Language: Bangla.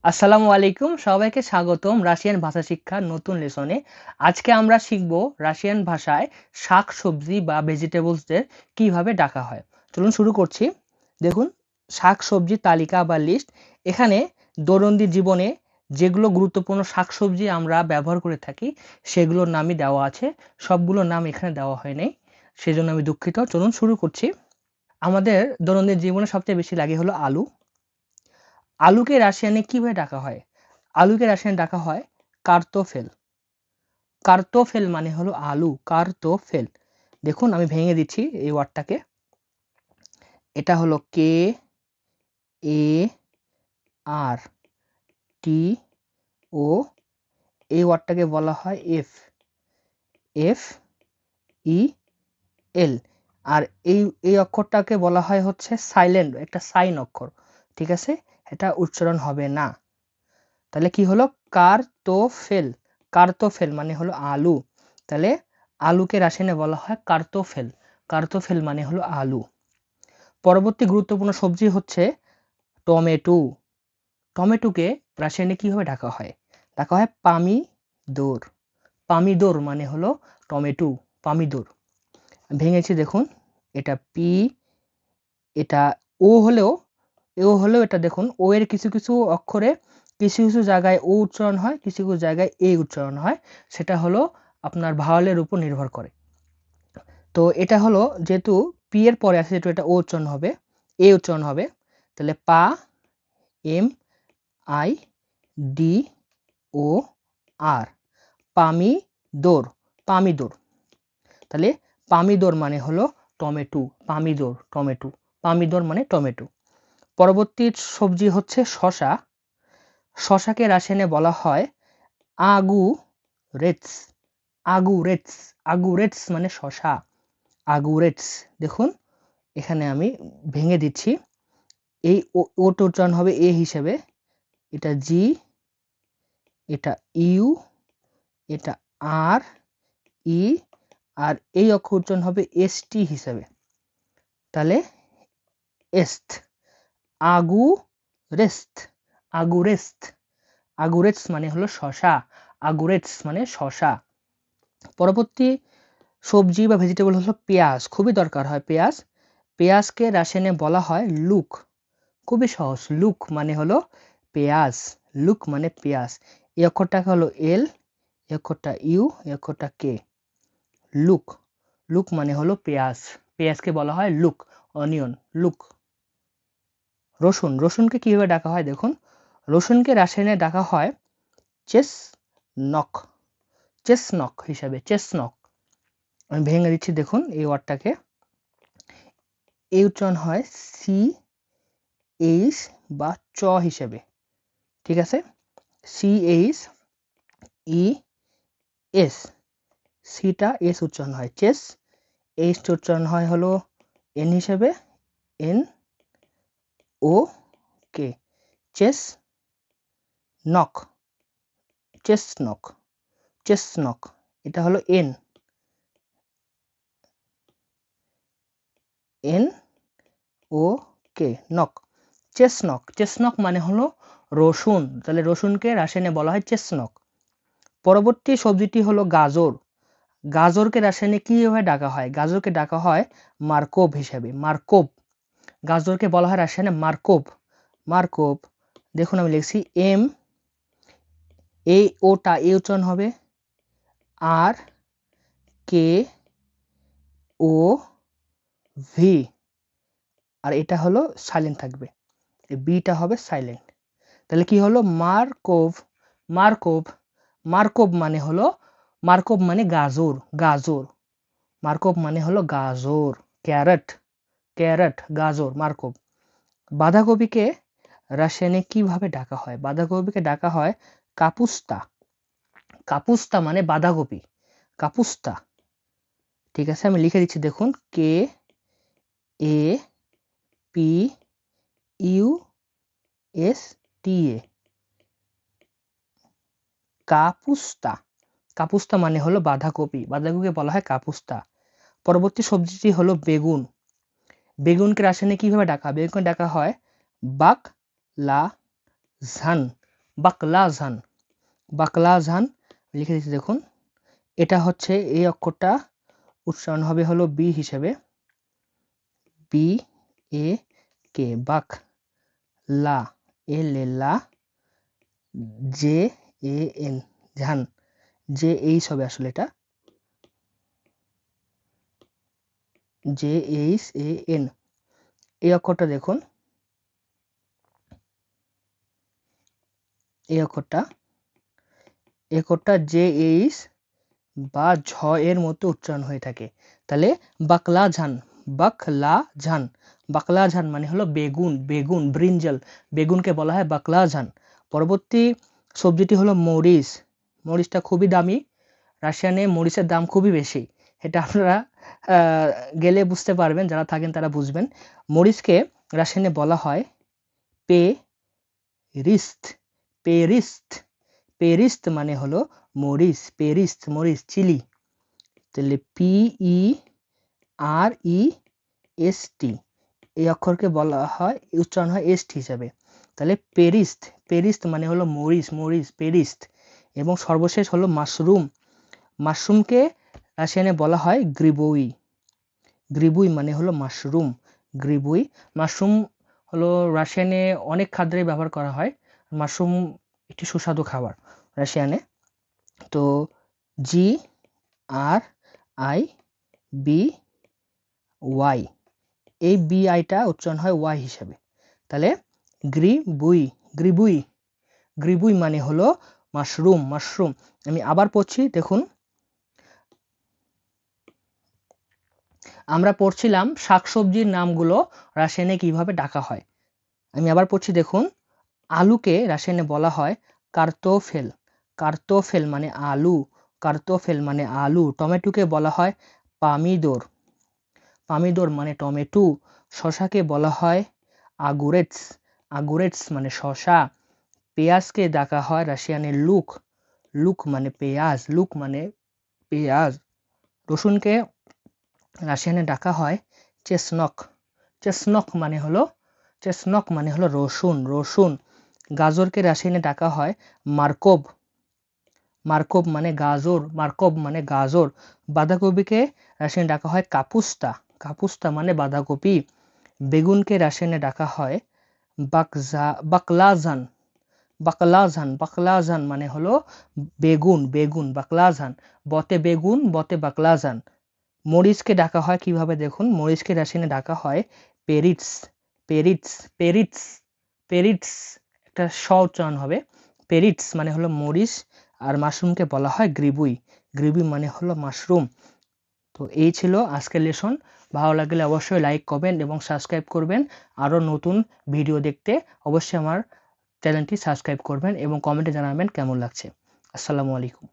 আসসালামু আলাইকুম, সবাইকে স্বাগতম রাশিয়ান ভাষা শিক্ষার নতুন লেসনে। আজকে আমরা শিখব রাশিয়ান ভাষায় শাক-সবজি বা ভেজিটেবলসদের কিভাবে ডাকা হয়। চলুন শুরু করছি। দেখুন, শাক-সবজির তালিকা বা লিস্ট। এখানে দৈনন্দিন জীবনে যেগুলো গুরুত্বপূর্ণ শাকসবজি আমরা ব্যবহার করে থাকি সেগুলোর নামই দেওয়া আছে। সবগুলোর নাম এখানে দেওয়া হয় নাই, সেজন্য আমি দুঃখিত। চলুন শুরু করছি। আমাদের দৈনন্দিন জীবনে সবচেয়ে বেশি লাগে হলো আলু। আলুকে রাশিয়ানে কিভাবে ডাকা হয়? আলুকে রাশিয়ানে ডাকা হয় কার্তোফেল। কার্তোফেল মানে হলো আলু, কার্তোফেল। দেখুন আমি ভেঙে দিচ্ছি এই ওয়ার্ডটাকে। এটা হলো কে এ আর টি ও, এই ওয়ার্ডটাকে বলা হয় এফ এফ ই এল। আর এই অক্ষরটাকে বলা হয় হচ্ছে সাইলেন্ট, একটা সাইন অক্ষর। ঠিক আছে, এটা উচ্চারণ হবে না। তাহলে কি হলো? কার্তোফেল। কার্তোফেল মানে হলো আলু। তাহলে আলুকে রাশিয়ানে বলা হয় কার্তোফেল। কার্তোফেল মানে হলো আলু। পরবর্তী গুরুত্বপূর্ণ সবজি হচ্ছে টমেটো। টমেটোকে রাশিয়ানে কিভাবে ডাকা হয়? ডাকা হয় পামিদোর। পামিদোর মানে হলো টমেটো, পামিদোর। ভেঙেছি দেখুন, এটা পি, এটা ও হলেও এটা দেখুন, ও এর কিছু কিছু অক্ষরে কিছু কিছু জায়গায় ও উচ্চারণ হয়, কিছু কিছু জায়গায় এ উচ্চারণ হয়। সেটা হলো আপনার ভাওয়ালের উপর নির্ভর করে। তো এটা হলো, যেহেতু পি এর পরে আছে, যেহেতু এটা ও উচ্চারণ হবে, এ উচ্চারণ হবে, তাহলে পা এম আই ডি ও আর, পামিদোর, পামিদোর। তাহলে পামিদোর মানে হলো টমেটো, পামিদোর টমেটো, পামিদোর মানে টমেটো। পরবর্তী সবজি হচ্ছে শসা। শসাকে রাশিয়ানে বলা হয় আগুরেটস। আগুরেটস, আগুরেটস মানে শসা, আগুরেটস। দেখুন এখানে আমি ভেঙে দিচ্ছি, এই ওটা উচ্চারণ হবে এ হিসেবে, এটা জি, এটা ইউ, এটা আর ই, আর এই অক্ষর উচ্চারণ হবে এস টি হিসেবে। তাহলে এস্ট, আগু রেস্ট, আগুরেস্ট। আগুরেটস মানে হলো শসা, আগুরেটস মানে শসা। পরবর্তী সবজি বা ভেজিটেবল হলো পেঁয়াজ। খুবই দরকার হয় পেঁয়াজ। পেঁয়াজকে রাশিয়ানে বলা হয় লুক। খুবই সহজ, লুক মানে হলো পেঁয়াজ, লুক মানে পেঁয়াজ। এই অক্ষরটাকে হলো এল, এই অক্ষরটা ইউ, এই অক্ষরটা কে, লুক। লুক মানে হলো পেঁয়াজ, পেঁয়াজকে বলা হয় লুক, অনিয়ন, লুক। রসুন, রসুনকে কিভাবে ডাকা হয়? দেখুন, রসুনকে রাশিয়ানে ডাকা হয় চেসনক, চেসনক হিসাবে, চেসনক। আমি ভেঙে দিচ্ছি দেখুন এই ওয়ার্ডটাকে, এই উচ্চারণ হয় সি এইচ বা চ হিসেবে। ঠিক আছে, সি এইচ ই এস, সিটা এস উচ্চারণ হয় চেস, এইচ উচ্চারণ হয় হলো এন হিসেবে, এন ও কে, চেস নক, চেসনক, চেসনক। এটা হলো এন, এন ও কে, নক, চেসনক। চেসনক মানে হলো রসুন। তাহলে রসুনকে রাশিয়ানে বলা হয় চেসনক। পরবর্তী সবজিটি হলো গাজর। গাজরকে রাশিয়ানে কিভাবে ডাকা হয়? গাজরকে ডাকা হয় মার্কোভ হিসেবে, মার্কোভ। গাজরকে বলা হয় রাশিয়ানে মার্কোভ, মার্কোভ। দেখুন আমি লিখছি এম, এই ওটা এ উচ্চারণ হবে, আর কে ও ভি, আর এটা হলো সাইলেন্ট থাকবে, বিটা হবে সাইলেন্ট। তাহলে কি হলো? মার্কোভ, মার্কোভ। মার্কোভ মানে হলো, মার্কোভ মানে গাজর, গাজর। মার্কোভ মানে হলো গাজর, ক্যারট, ক্যারট, গাজর, মার্কোভ। বাঁধাকপিকে রাশিয়ানে কিভাবে ডাকা হয়? বাঁধাকপিকে ডাকা হয় কাপুস্তা। কাপুস্তা মানে বাঁধাকপি, কাপুস্তা। ঠিক আছে, আমি লিখে দিচ্ছি দেখুন, K A P U S T A, কাপুস্তা। কাপুস্তা মানে হলো বাঁধাকপি, বাঁধাকপিকে বলা হয় কাপুস্তা। পরবর্তী সবজিটি হলো বেগুন। বেগুনকে রাশিয়ানে কিভাবে ডাকা? বেগুনকে ডাকা হয় বাক লা ঝান, বাকলাজান, বাকলাজান লিখে দিচ্ছি দেখুন। এটা হচ্ছে এই অক্ষরটা উচ্চারণ হবে হলো বি হিসেবে, বি এ কে, বাক, লা এ লে লা, জে এ এন ঝান, জে এইচ হবে আসলে এটা, জে এইচ এ এন। এই অক্ষরটা দেখুন, এই অক্ষরটা জে এইচ বা ঝ এর মতো উচ্চারণ হয়ে থাকে। তাহলে বাকলাজান, বাকলাজান, বাকলাজান মানে হলো বেগুন, বেগুন ব্রিঞ্জাল, বেগুনকে বলা হয় বাকলাজান। পরবর্তী সবজিটি হলো মরিচ। মরিচটা খুবই দামি, রাশিয়ানে মরিচের দাম খুবই বেশি, এটা আপনারা গেলে বুঝতে পারবেন, যারা থাকেন তারা বুঝবেন। মরিচকে রাশিয়ানে বলা হয় পেরিস্ত, পেরিস্ত, পেরিস্ত মানে হলো মরিচ, পেরিস্ত মরিচ, চিলি। তাহলে PEREST, এই অক্ষরকে বলা হয়, উচ্চারণ হয় এস্ট হিসাবে। তাহলে পেরিস্ত, পেরিস্ত মানে হলো মরিচ, মরিচ পেরিস্ত। এবং সর্বশেষ হলো মাশরুম। মাশরুমকে রাশিয়ানে বলা হয় গ্রিবুই, গ্রিবুই মানে হলো মাশরুম, গ্রিবুই। মাশরুম হলো রাশিয়ানে অনেক খাদ্যে ব্যবহার করা হয়। মাশরুম একটি সুস্বাদু খাবার রাশিয়ানে। তো GRIBY, এই বিআইটা উচ্চারণ হয় ওয়াই হিসাবে। তাহলে গ্রিবুই, গ্রিবুই, গ্রিবুই মানে হলো মাশরুম, মাশরুম। আমি আবার পড়ছি দেখুন, আমরা পড়ছিলাম শাকসবজির নামগুলো রাশিয়ানে কিভাবে ডাকা হয়। আমি আবার পড়ছি দেখুন, আলুকে রাশিয়ানে বলা হয় কার্তোফেল, কার্তোফেল মানে আলু, কার্তোফেল মানে আলু। টমেটোকে বলা হয় পামিদোর, পামিদোর মানে টমেটো। শশাকে বলা হয় আগুরেটস, আগুরেটস মানে শশা। পেঁয়াজকে ডাকা হয় রাশিয়ানে লুক, লুক মানে পেঁয়াজ, লুক মানে পেঁয়াজ। রসুনকে রাশিয়ানে ডাকা হয় চেসনক, চেসনক মানে হলো, চেসনক মানে হলো রসুন, রসুন। গাজরকে রাশিয়ানে ডাকা হয় মার্কোভ, মার্কোভ মানে গাজর, মার্কোভ মানে গাজর। বাঁধাকপিকে রাশিয়ানে ডাকা হয় কাপুস্তা, কাপুস্তা মানে বাঁধাকপি। বেগুনকে রাশিয়ানে ডাকা হয় বাকলাজান, বাকলাজান, বাকলাজান মানে হলো বেগুন, বেগুন বাকলাজান। বতে বেগুন, বতে বাকলাজান। মরিচকে ডাকা হয় কিভাবে দেখুন, মরিচকে রাশিয়ানে ডাকা হয় পেরিটস, পেরিটস, পেরিটস, পেরিটস, একটা স উচ্চারণ হবে। পেরিটস মানে হলো মরিচ। আর মাশরুমকে বলা হয় গ্রিবুই, গ্রিবুই মানে হলো মাশরুম। তো এই ছিল আজকের লেসন। ভালো লাগলে অবশ্যই লাইক, কমেন্ট এবং সাবস্ক্রাইব করবেন। আরও নতুন ভিডিও দেখতে অবশ্যই আমার চ্যানেলটি সাবস্ক্রাইব করবেন এবং কমেন্টে জানাবেন কেমন লাগছে। আসসালামু আলাইকুম।